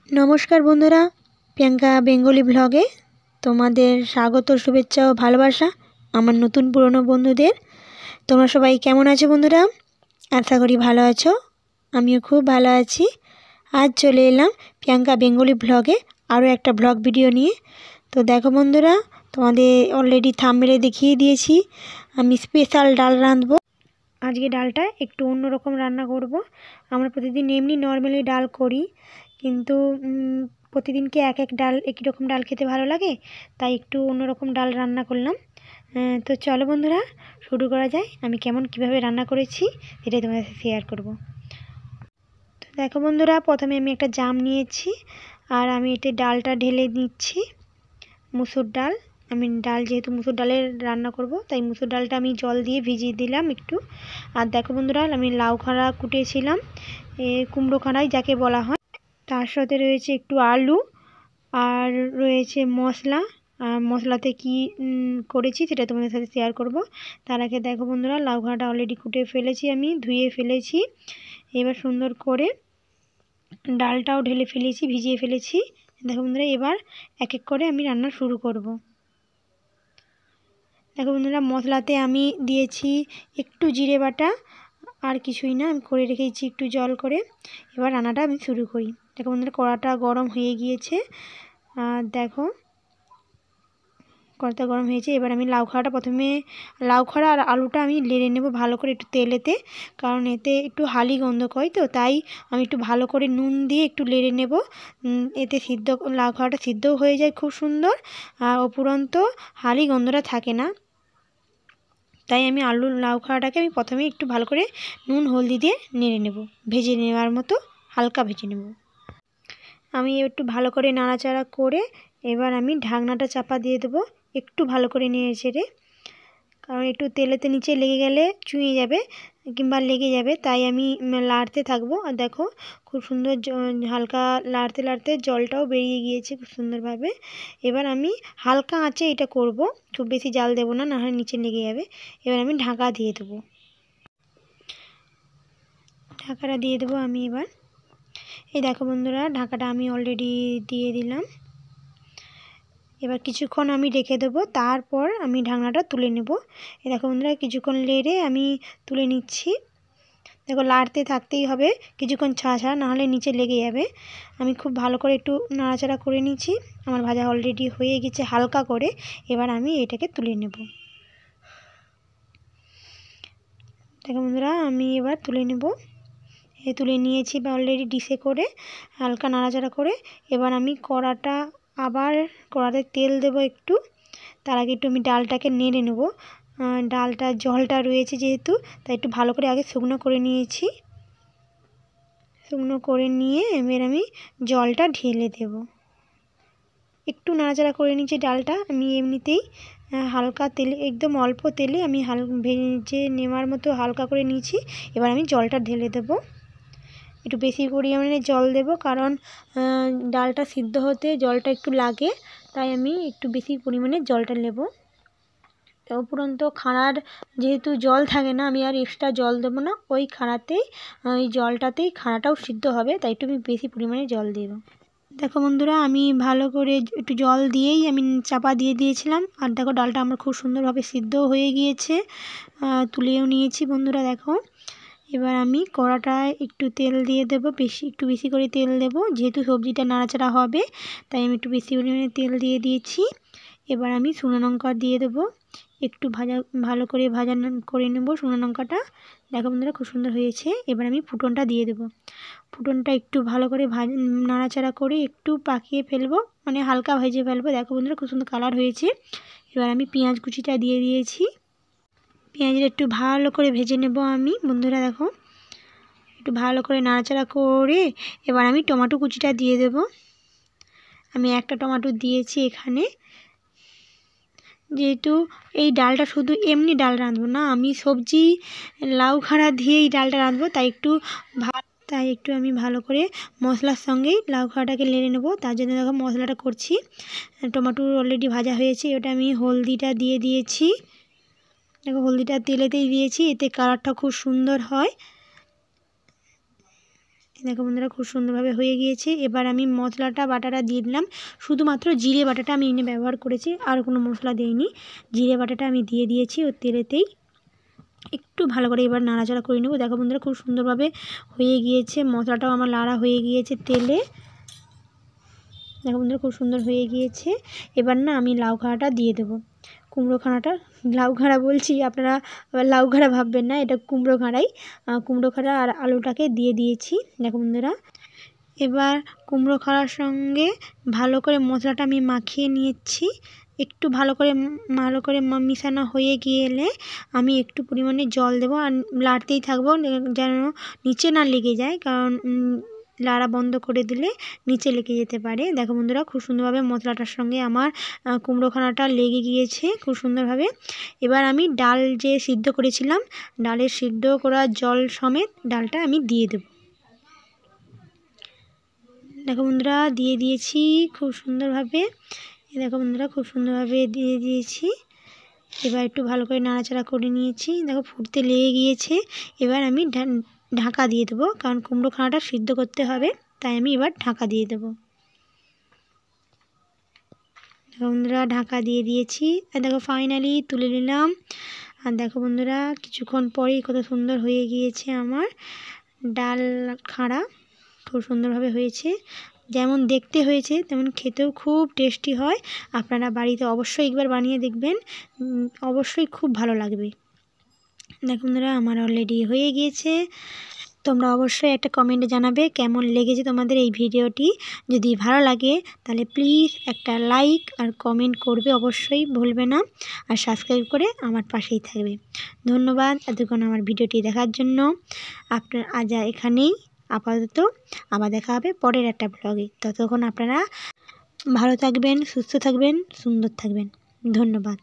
नमस्कार बंधुरा प्रियंका बेंगली ब्लगे तुम्हादेर स्वागत शुभेच्छा और भालोबासा आमार नतून पुरानो बंधुदेर तोमरा सबाई केमन आछो बंधुरा आशा करी भालो आछो आमिओ खूब भालो आछि। आज चले एलाम प्रियंका बेंगली ब्लगे आरो एकटा ब्लग भिडियो निये। तो देखो बंधुरा तोमादेर अलरेडी थाम्बनेले देखिए दिएछि आमि स्पेशल डाल रांधबो। आज के डालटा एकटू अन्य रकम रान्ना करब। आमरा प्रतिदिन एमनि नर्माली डाल करी किन्तु प्रतिदिन के एक एक डाल एक ही रकम डाल खेते भालो लागे ताई एकटू अन्य रकम डाल रान्ना करलाम। तो चलो बंधुरा शुरू करा जाए आमी केमन किभाबे रान्ना करेछि सेटाई तोमादेर साथे शेयार करब। तो देखो बंधुरा प्रथमे आमी एकटा जाम नियेछि आर आमी एते डालटा ढेले निচ্ছি मुसुर डाल। आमी डाल जेहेतु मुसुर डालेर रान्ना करब ताई मुसुर डालटा आमी जल दिए भिजिए दिलाम एकटू। आर देखो बंधुरा आमी लाउ खाड़ा कुटेছিলাম कुमड़ो खाड़ाई जाके बला हय। तार साथे रयेछे एकटू आलू और रयेछे मशला और मशलाते कि करेछि सेटा तोमादेर साथे शेयार करब। तार आगे देखो बंधुरा लाउ खाड़ाटा अलरेडी कुटे फेलेछि आमी धुए फेलेछि। एबार सुंदर करे डालटाओ ढेले फेलेछि भिजिए फेलेछि। देखो बंधुरा एबार एक एक करे आमी रान्ना शुरू करब। देखो बंधुरा मशलाते आमी दिएछि एकटू जिरे बाटा और किछुई ना आमी करे रेखेछि एकटू जल करे। एबार रान्नाटा आमी शुरू करी। देखो बंधुरा कड़ाटा गरम हये गियेछे देखो कड़ाटा गरम हयेछे। एबार आमी लाउ खाड़ाटा प्रथमे लाउ खाड़ा और आलूटा आमी लेड़े नेब भालो करे एकटू तेलेते कारण एते एकटू हाली गंध कय तो ताई आमी एकटू भालो करे नुन दिए एकटू लेड़े नेब। एते सिद्ध लाउ खाड़ाटा सिद्धও হয়ে যায় खूब सुंदर और उपरন্ত हाली गंधटा थाके ना। ताई आमी आलू लाउ खाड़ाटाके आमी प्रथमे एकटू भालो करे नुन हलदी दिए नेड़े नेब भेजे नेওয়ার मतो हालका भेजे नेब। आमी एकटू भालो करे नाड़ाचाड़ा करे एबार आमी ढाकनाटा चापा दिए देब एकटू भालो करे नेड़े चेड़े कारण एकटू तेलेते नीचे लेगे गेले चुइये जाबे किंबा लेगे जाबे ताई आमी लाड़ते थाकबो। और देखो खूब सुंदर हालका लाड़ते लाड़ते जलटाओ बेरिये गियेछे खूब सुंदर भावे। एबार आमी हालका आँचे एटा करब खूब बेशी जाल देब ना नाहले नीचे लेगे जाबे। एबार आमी ढाका दिए देब ढाकाटा दिए देब आमी एबार। এই দেখো বন্ধুরা ঢাকাটা আমি অলরেডি দিয়ে দিলাম। এবার কিছুক্ষণ আমি রেখে দেব তারপর আমি ঢাকনাটা তুলে নেব। এই দেখো বন্ধুরা কিছুক্ষণ নেড়ে আমি তুলে নিচ্ছি। দেখো লাড়তে থাকতেই হবে কিছুক্ষণ ছাড়া ছাড়া না হলে নিচে লেগে যাবে। আমি খুব ভালো করে একটু নাড়াচাড়া করে নিচ্ছি। আমার ভাজা অলরেডি হয়ে গেছে হালকা করে। এবার আমি এটাকে তুলে নেব। দেখো বন্ধুরা আমি এবার তুলে নেব। তুলে নিয়েছি বা অলরেডি ডিশে করে হালকা নাড়াচাড়া করে। এবার আমি কড়াটা আবার কড়াতে তেল দেব একটু। তার আগে একটু আমি ডালটাকে নেড়ে নেব। ডালটা জলটা রয়েছে যেহেতু তাই একটু ভালো করে আগে শুকনো করে নিয়েছি। শুকনো করে নিয়ে এবার আমি জলটা ঢেলে দেব। একটু নাড়াচাড়া করে নিয়েছি ডালটা আমি এমনিতেই হালকা তেলে একদম অল্প তেলে আমি ভেজে নেওয়ার মতো হালকা করে নিয়েছি। এবার আমি জলটা ঢেলে দেব। একটু বেশি পরিমাণে জল দেব কারণ ডালটা সিদ্ধ হতে জলটা একটু লাগে তাই আমি একটু বেশি পরিমাণে জলটা নেব। উপরন্ত খাড়ার যেহেতু জল থাকে না আমি আর এক্সট্রা জল দেব না ওই খাড়াতেই ওই জলটাতেই খাড়াটাও সিদ্ধ হবে তাই একটু আমি বেশি পরিমাণে জল দেব। দেখো বন্ধুরা আমি ভালো করে একটু জল দিয়েই আমি চাপা দিয়ে দিয়েছিলাম আর দেখো ডালটা আমার খুব সুন্দরভাবে সিদ্ধও হয়ে গিয়েছে তুলেও নিয়েছি বন্ধুরা দেখো। এবার আমি কড়াটায় একটু তেল দিয়ে দেব একটু বেশি করে তেল দেব যেহেতু সবজিটা নাড়াচাড়া হবে তাই আমি একটু বেশি পরিমাণে তেল দিয়ে দিয়েছি। এবার আমি শুকনো লঙ্কা দিয়ে দেব একটু ভালো করে ভাজা করে নেব শুকনো লঙ্কাটা। দেখো বন্ধুরা খুব সুন্দর হয়েছে। এবার আমি ফুটনটা দিয়ে দেব। ফুটনটা একটু ভালো করে নাড়াচাড়া করে একটু পাকিয়ে ফেলবো মানে হালকা ভেজে ফেলবো। দেখো বন্ধুরা খুব সুন্দর কালার হয়েছে। এবার আমি পেঁয়াজ কুচিটা দিয়ে দিয়েছি। পেঁয়াজটা একটু ভালো করে ভেজে নেব আমি বন্ধুরা দেখো একটু ভালো করে নাড়াচাড়া করে এবার আমি টমেটো কুচিটা দিয়ে দেব। আমি একটা টমেটো দিয়েছি এখানে যেহেতু এই ডালটা শুধু এমনি ডাল রাঁধবো না আমি সবজি লাউ খাড়া দিয়ে এই ডালটা রাঁধবো তাই একটু আমি ভালো করে মশলার সঙ্গেই লাউ খাড়াটাকে নেড়ে নেব। তার জন্য দেখো মশলাটা করছি। টমেটো অলরেডি ভাজা হয়েছে ওটা আমি হলদিটা দিয়ে দিয়েছি। দেখো হলদিটা তেলেতেই দিয়েছি এতে কালারটা খুব সুন্দর হয়। দেখো বন্ধুরা খুব সুন্দরভাবে হয়ে গিয়েছে। এবার আমি মশলাটা বাটাটা দিয়ে দিলাম, শুধুমাত্র জিরে বাটাটা আমি এনে ব্যবহার করেছি, আর কোনো মশলা দিইনি। জিরে বাটাটা আমি দিয়ে দিয়েছি ওর তেলেতেই। একটু ভালো করে এবার নাড়াচাড়া করে নেব। দেখো বন্ধুরা খুব সুন্দরভাবে হয়ে গিয়েছে, মশলাটাও আমার লাড়া হয়ে গিয়েছে তেলে। দেখো বন্ধুরা খুব সুন্দর হয়ে গিয়েছে। এবার না আমি লাউ খাড়াটা দিয়ে দেবো। কুমড়ো খাড়াটা, লাউ খাড়া বলছি, আপনারা লাউ খাড়া ভাববেন না, এটা কুমড়ো খাড়াই। কুমড়ো খাড়া আর আলুটাকে দিয়ে দিয়েছি। দেখো বন্ধুরা এবার কুমড়ো খাড়ার সঙ্গে ভালো করে মশলাটা আমি মাখিয়ে নিয়েছি। একটু ভালো করে মিশানো হয়ে গেলে আমি একটু পরিমাণে জল দেবো, আর লাড়তেই থাকবো যেন নিচে না লেগে যায়, কারণ লাড়া বন্ধ করে দিলে নিচে লেগে যেতে পারে। দেখো বন্ধুরা খুব সুন্দরভাবে মশলাটার সঙ্গে আমার কুমড়ো খানাটা লেগে গিয়েছে খুব সুন্দরভাবে। এবার আমি ডাল যে সিদ্ধ করেছিলাম, ডালের সিদ্ধ করা জল সমেত ডালটা আমি দিয়ে দেব। দেখো বন্ধুরা দিয়ে দিয়েছি খুব সুন্দরভাবে। দেখো বন্ধুরা খুব সুন্দরভাবে দিয়ে দিয়েছি। এবার একটু ভালো করে নাড়াচাড়া করে নিয়েছি। দেখো ফুটতে লেগে গিয়েছে। এবার আমি ঢাকা দিয়ে দেবো, কারণ কুমড়ো খানাটা সিদ্ধ করতে হবে, তাই আমি এবার ঢাকা দিয়ে দেবো। দেখো বন্ধুরা ঢাকা দিয়ে দিয়েছি। আর দেখো ফাইনালি তুলে নিলাম। আর দেখো বন্ধুরা কিছুক্ষণ পরেই কত সুন্দর হয়ে গিয়েছে আমার ডাল খাড়া। খুব সুন্দরভাবে হয়েছে, যেমন দেখতে হয়েছে তেমন খেতেও খুব টেস্টি হয়। আপনারা বাড়িতে অবশ্যই একবার বানিয়ে দেখবেন, অবশ্যই খুব ভালো লাগবে। দেখো বন্ধুরা আমার অলরেডি হয়ে গিয়েছে। তোমরা অবশ্যই একটা কমেন্টে জানাবে কেমন লেগেছে তোমাদের এই ভিডিওটি। যদি ভালো লাগে তাহলে প্লিজ একটা লাইক আর কমেন্ট করবে, অবশ্যই ভুলবে না। আর সাবস্ক্রাইব করে আমার পাশেই থাকবে। ধন্যবাদ এতক্ষণ আমার ভিডিওটি দেখার জন্য। আপনার আজ এখানেই আপাতত, আবার দেখা হবে পরের একটা ব্লগে। ততক্ষণ আপনারা ভালো থাকবেন, সুস্থ থাকবেন, সুন্দর থাকবেন। ধন্যবাদ।